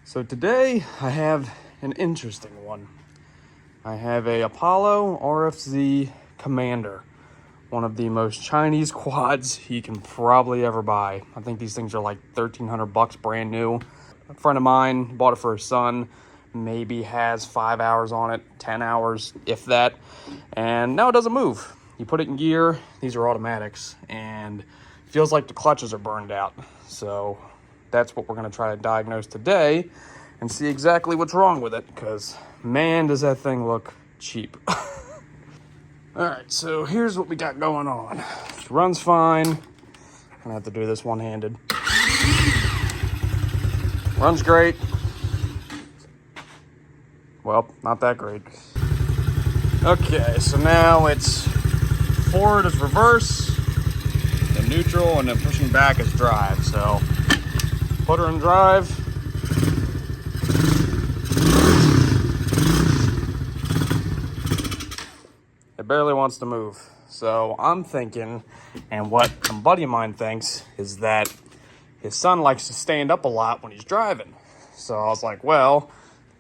So today I have an interesting one. I have a Apollo RFZ Commander, one of the most Chinese quads you can probably ever buy. I think these things are like $1,300 brand new. A friend of mine bought it for his son, maybe has 5 hours on it, 10 hours, if that, and now it doesn't move. You put it in gear, these are automatics, and it feels like the clutches are burned out. So that's what we're going to try to diagnose today and see exactly what's wrong with it, because man, does that thing look cheap. All right, so here's what we got going on. It runs fine. I'm gonna have to do this one-handed. Runs great. Well, not that great. Okay, so now it's forward is reverse, then neutral, and then pushing back is drive. So put her in drive. It barely wants to move. So I'm thinking, and what a buddy of mine thinks, is that his son likes to stand up a lot when he's driving. So I was like, well,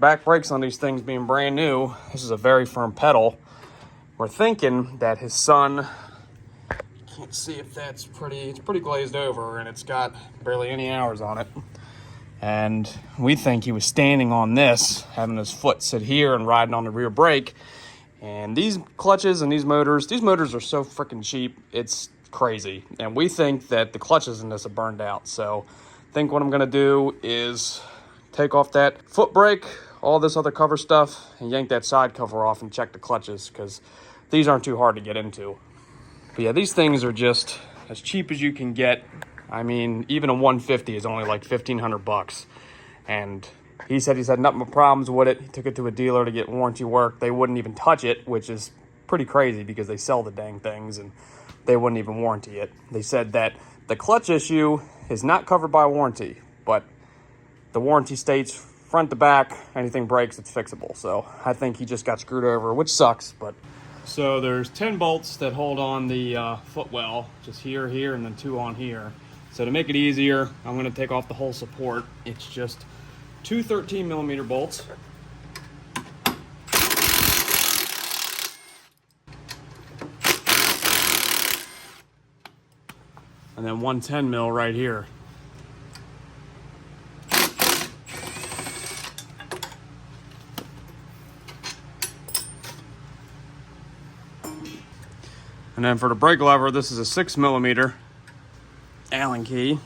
back brakes on these things being brand new, this is a very firm pedal. We're thinking that his son, can't see if that's it's pretty glazed over, and it's got barely any hours on it. And we think he was standing on this, having his foot sit here and riding on the rear brake. And these clutches and these motors are so freaking cheap, it's crazy. And we think that the clutches in this are burned out. So I think what I'm gonna do is take off that foot brake, all this other cover stuff, and yank that side cover off and check the clutches, because these aren't too hard to get into. But yeah, these things are just as cheap as you can get. I mean, even a 150 is only like $1,500. And he said he's had nothing but problems with it. He took it to a dealer to get warranty work. They wouldn't even touch it, which is pretty crazy because they sell the dang things and they wouldn't even warranty it. They said that the clutch issue is not covered by warranty, but the warranty states front to back, anything breaks, it's fixable. So I think he just got screwed over, which sucks, but. So there's 10 bolts that hold on the footwell, just here, and then 2 on here. So to make it easier, I'm gonna take off the whole support. It's just 2 13mm bolts. And then 1 10mm right here. And then for the brake lever, this is a 6mm Allen key.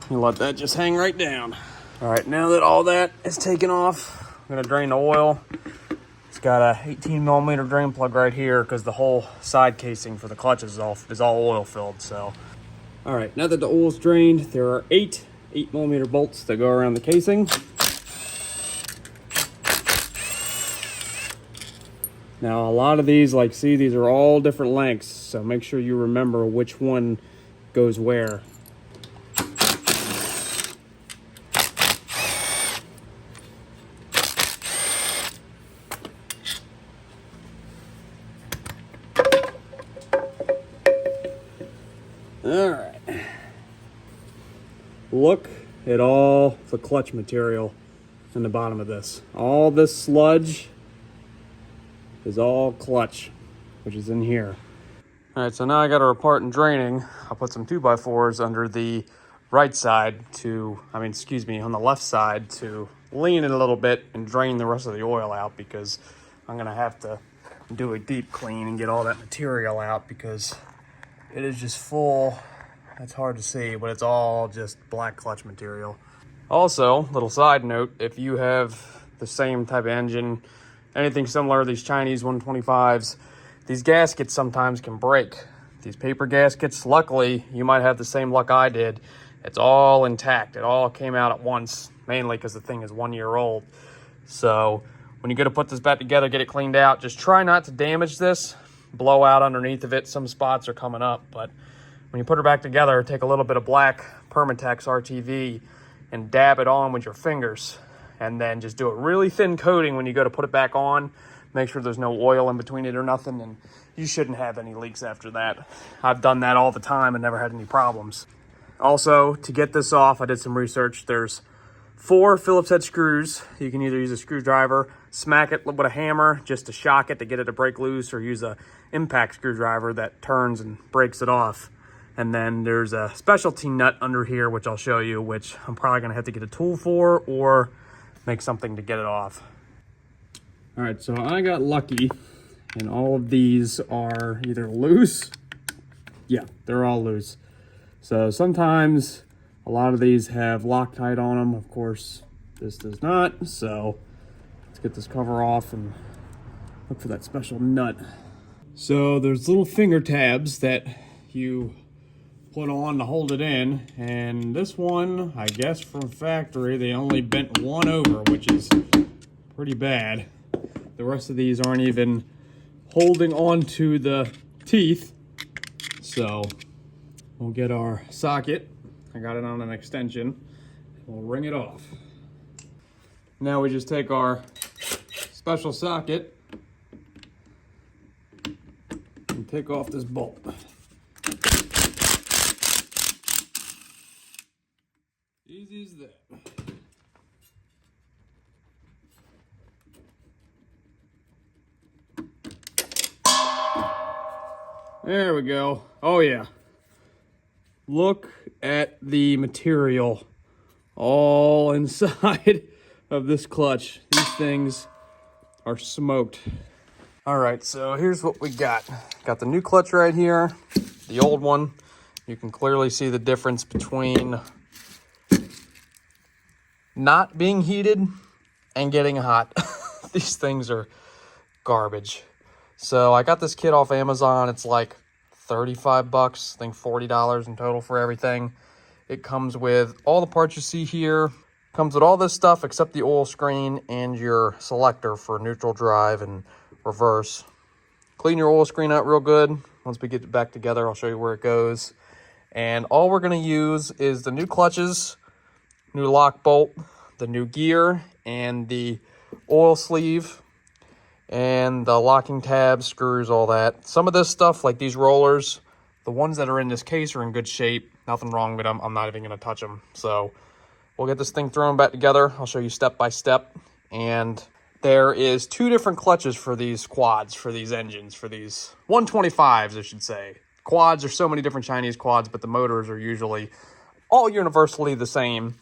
You let that just hang right down. All right, now that all that is taken off, I'm gonna drain the oil. It's got a 18mm drain plug right here because the whole side casing for the clutch is all oil filled. So, all right, now that the oil's drained, there are 8mm bolts that go around the casing. Now, a lot of these, like, see, these are all different lengths, so make sure you remember which one goes where. All right. Look at all the clutch material in the bottom of this. All this sludge is all clutch, which is in here. All right, so now I got our part in draining. I'll put some 2x4s under the right side on the left side to lean it a little bit and drain the rest of the oil out, because I'm gonna have to do a deep clean and get all that material out because it is just full. It's hard to see, but it's all just black clutch material. Also, little side note, if you have the same type of engine, anything similar to these Chinese 125s, these gaskets sometimes can break. These paper gaskets, luckily, you might have the same luck I did. It's all intact. It all came out at once, mainly because the thing is 1 year old. So when you go to put this back together, get it cleaned out, just try not to damage this, blow out underneath of it. Some spots are coming up, but when you put her back together, take a little bit of black Permatex RTV and dab it on with your fingers, and then just do a really thin coating when you go to put it back on. make sure there's no oil in between it or nothing, and you shouldn't have any leaks after that. I've done that all the time and never had any problems. Also, to get this off, I did some research. There's 4 Phillips head screws. You can either use a screwdriver, smack it with a hammer just to shock it to get it to break loose, or use a impact screwdriver that turns and breaks it off. And then there's a specialty nut under here, which I'll show you, which I'm probably gonna have to get a tool for or make something to get it off. All right, so I got lucky and all of these are either loose. Yeah, they're all loose. So sometimes a lot of these have Loctite on them. Of course, this does not. So let's get this cover off and look for that special nut. So there's little finger tabs that you put on to hold it in. And this one, I guess from factory, they only bent one over, which is pretty bad. The rest of these aren't even holding on to the teeth. So we'll get our socket. I got it on an extension. We'll ring it off. Now we just take our special socket and take off this bolt. Easy as that. There we go. Oh yeah. Look at the material all inside of this clutch. These things are smoked. All right, so here's what we got. Got the new clutch right here, the old one. You can clearly see the difference between not being heated and getting hot. These things are garbage. So I got this kit off Amazon. It's like 35 bucks, I think $40 in total for everything. It comes with all the parts you see here. Comes with all this stuff except the oil screen and your selector for neutral drive and reverse. Clean your oil screen out real good. Once we get it back together, I'll show you where it goes. And all we're gonna use is the new clutches, new lock bolt, the new gear, and the oil sleeve, and the locking tabs, screws, all that. Some of this stuff, like these rollers, the ones that are in this case are in good shape. Nothing wrong with them. I'm not even gonna touch them. So we'll get this thing thrown back together. I'll show you step by step. And there is 2 different clutches for these quads, for these engines, for these 125s, I should say. Quads are so many different Chinese quads, but the motors are usually all universally the same.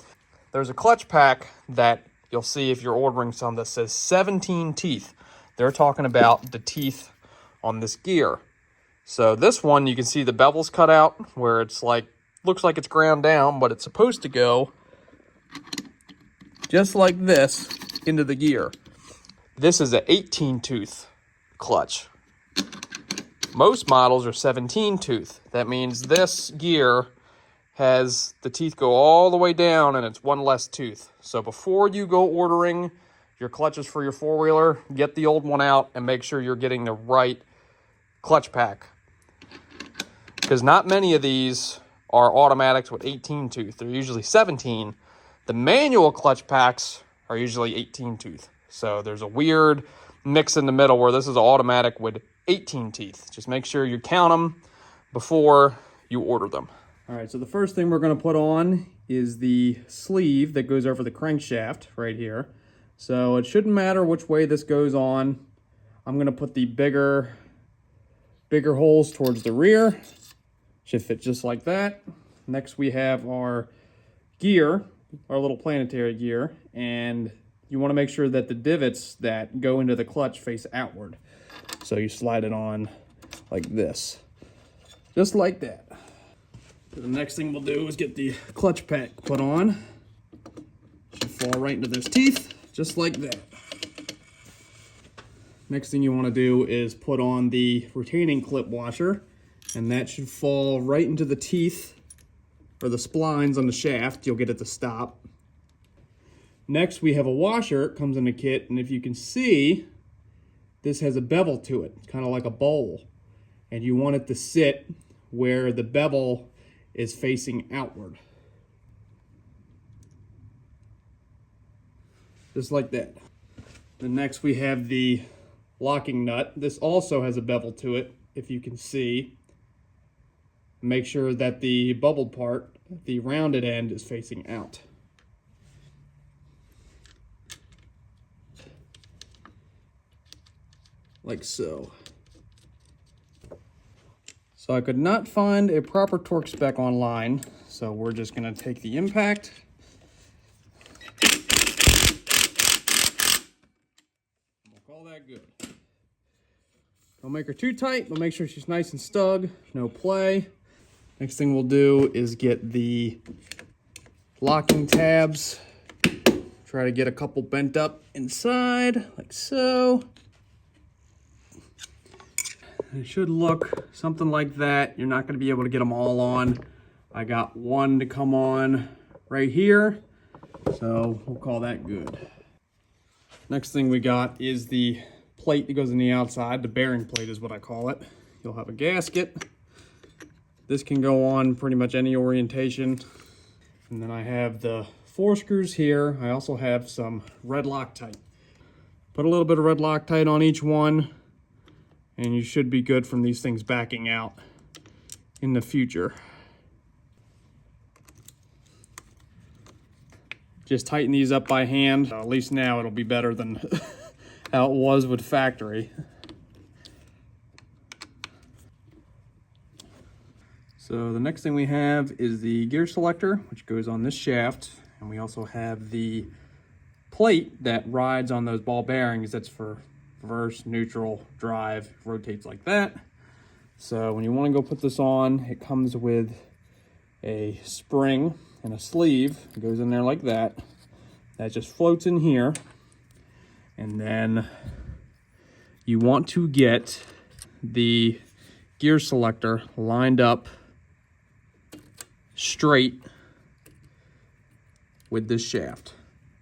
There's a clutch pack that you'll see if you're ordering some that says 17 teeth. They're talking about the teeth on this gear. So this one, you can see the bevel's cut out where it's like, looks like it's ground down, but it's supposed to go just like this into the gear. This is an 18 tooth clutch. Most models are 17 tooth. That means this gear has the teeth go all the way down and it's one less tooth. So before you go ordering your clutches for your four-wheeler, get the old one out and make sure you're getting the right clutch pack. Because not many of these are automatics with 18 tooth. They're usually 17. The manual clutch packs are usually 18 tooth. So there's a weird mix in the middle where this is automatic with 18 teeth. Just make sure you count them before you order them. All right, so the first thing we're going to put on is the sleeve that goes over the crankshaft right here. So it shouldn't matter which way this goes on. I'm going to put the bigger holes towards the rear. Should fit just like that. Next we have our gear, our little planetary gear, and you want to make sure that the divots that go into the clutch face outward. So you slide it on like this, just like that. So the next thing we'll do is get the clutch pack put on. Should fall right into those teeth, just like that. Next thing you want to do is put on the retaining clip washer, and that should fall right into the teeth or the splines on the shaft. You'll get it to stop. Next we have a washer. It comes in the kit, and if you can see, this has a bevel to it. It's kind of like a bowl, and you want it to sit where the bevel is facing outward. Just like that. Then next we have the locking nut. This also has a bevel to it, if you can see. Make sure that the bubbled part, the rounded end, is facing out. Like so. So I could not find a proper torque spec online, so we're just gonna take the impact. We'll call that good. Don't make her too tight, but make sure she's nice and snug, no play. Next thing we'll do is get the locking tabs. Try to get a couple bent up inside, like so. It should look something like that. You're not going to be able to get them all on. I got one to come on right here, so we'll call that good. Next thing we got is the plate that goes on the outside. The bearing plate is what I call it. You'll have a gasket. This can go on pretty much any orientation. And then I have the 4 screws here. I also have some red Loctite. Put a little bit of red Loctite on each one, and you should be good from these things backing out in the future. Just tighten these up by hand. At least now it'll be better than how it was with factory. So the next thing we have is the gear selector, which goes on this shaft. And we also have the plate that rides on those ball bearings. That's for reverse, neutral, drive, rotates like that. So when you want to go put this on, it comes with a spring and a sleeve. It goes in there like that. That just floats in here. And then you want to get the gear selector lined up straight with this shaft.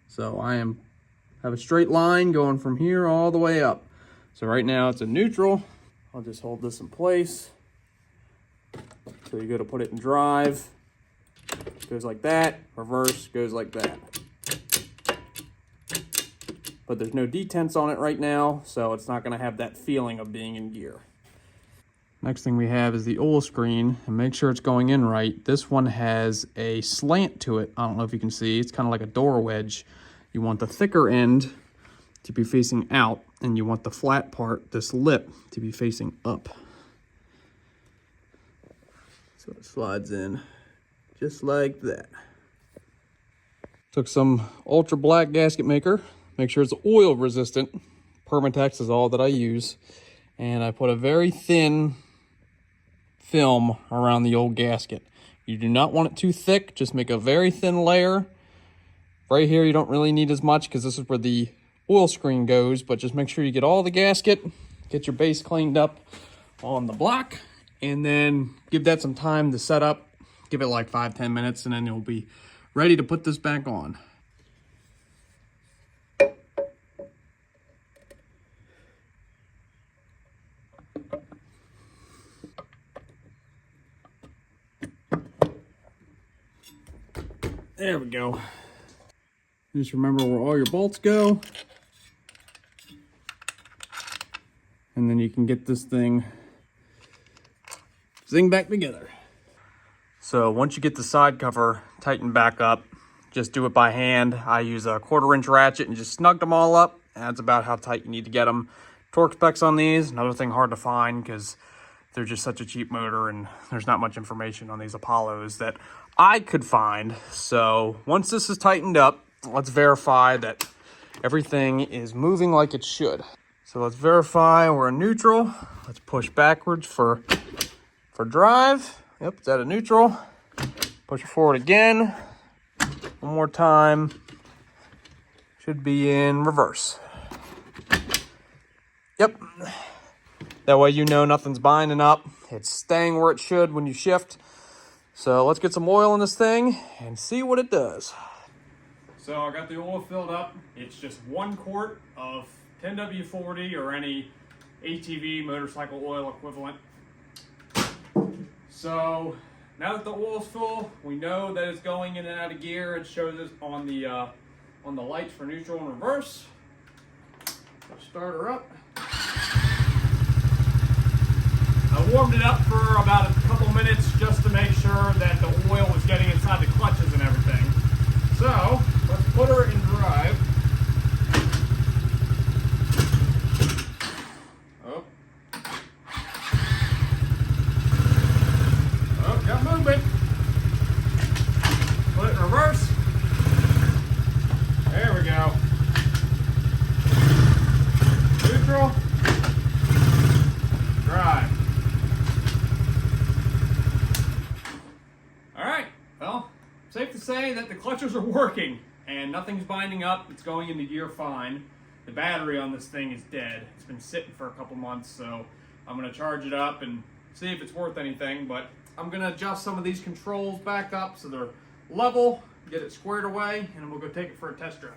So I have a straight line going from here all the way up. So right now it's a neutral. I'll just hold this in place. So you go to put it in drive. Goes like that. Reverse goes like that. But there's no detents on it right now, so it's not going to have that feeling of being in gear. Next thing we have is the oil screen, and make sure it's going in right. This one has a slant to it. I don't know if you can see. It's kind of like a door wedge. You want the thicker end to be facing out, and you want the flat part, this lip, to be facing up. So it slides in just like that. Took some ultra black gasket maker. Make sure it's oil resistant. Permatex is all that I use. And I put a very thin film around the old gasket. You do not want it too thick. Just make a very thin layer. Right here, you don't really need as much because this is where the oil screen goes, but just make sure you get all the gasket, get your base cleaned up on the block, and then give that some time to set up. Give it like 5-10 minutes, and then you'll be ready to put this back on. There we go. Just remember where all your bolts go. And then you can get this thing zing back together. So once you get the side cover tightened back up, just do it by hand. I use a 1/4-inch ratchet and just snugged them all up. And that's about how tight you need to get them. Torque specs on these, another thing hard to find because they're just such a cheap motor and there's not much information on these Apollos that I could find. So once this is tightened up, let's verify that everything is moving like it should. So let's verify we're in neutral. Let's push backwards for drive. Yep, it's at a neutral. Push it forward again. One more time. Should be in reverse. Yep. That way you know nothing's binding up. It's staying where it should when you shift. So let's get some oil in this thing and see what it does. So I got the oil filled up. It's just 1 quart of 10W40 or any ATV motorcycle oil equivalent. So now that the oil's full, we know that it's going in and out of gear. It shows us on the lights for neutral and reverse. Start her up. I warmed it up for about a couple minutes just to make sure that the oil was getting inside the clutches and everything. So, let's put her in drive. Oh, got movement. Put it in reverse. There we go. Neutral. Drive. Alright, well, safe to say that the clutches are working and nothing's binding up. It's going into gear fine. The battery on this thing is dead. It's been sitting for a couple months, so I'm going to charge it up and see if it's worth anything. But I'm going to adjust some of these controls back up so they're level, get it squared away, and we'll go take it for a test drive.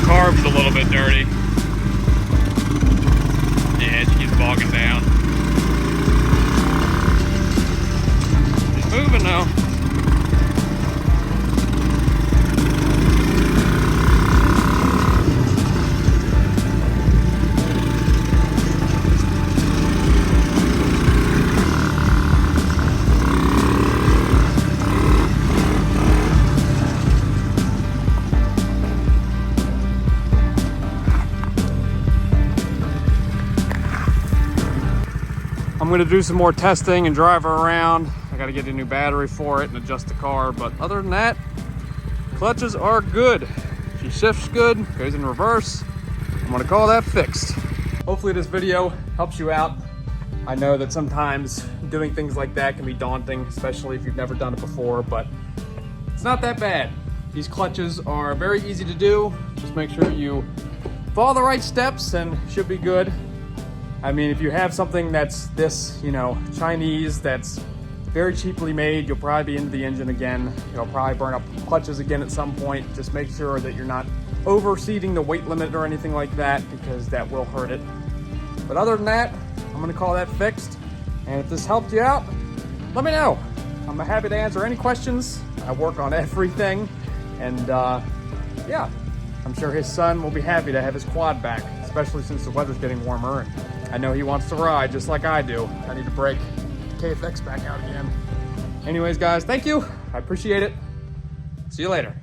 Carb's a little bit dirty. Yeah, it keeps bogging down. It's moving now. I'm going to do some more testing and drive her around. I got to get a new battery for it and adjust the car, but other than that, clutches are good. She shifts good, goes in reverse. I'm going to call that fixed. Hopefully this video helps you out. I know that sometimes doing things like that can be daunting, especially if you've never done it before, but it's not that bad. These clutches are very easy to do. Just make sure you follow the right steps and should be good. I mean, if you have something that's this, Chinese, that's very cheaply made, you'll probably be into the engine again. You'll probably burn up clutches again at some point. Just make sure that you're not overseeding the weight limit or anything like that, because that will hurt it. But other than that, I'm gonna call that fixed. And if this helped you out, let me know. I'm happy to answer any questions. I work on everything. And yeah, I'm sure his son will be happy to have his quad back, especially since the weather's getting warmer. And I know he wants to ride just like I do. I need to break KFX back out again. Anyways, guys, thank you. I appreciate it. See you later.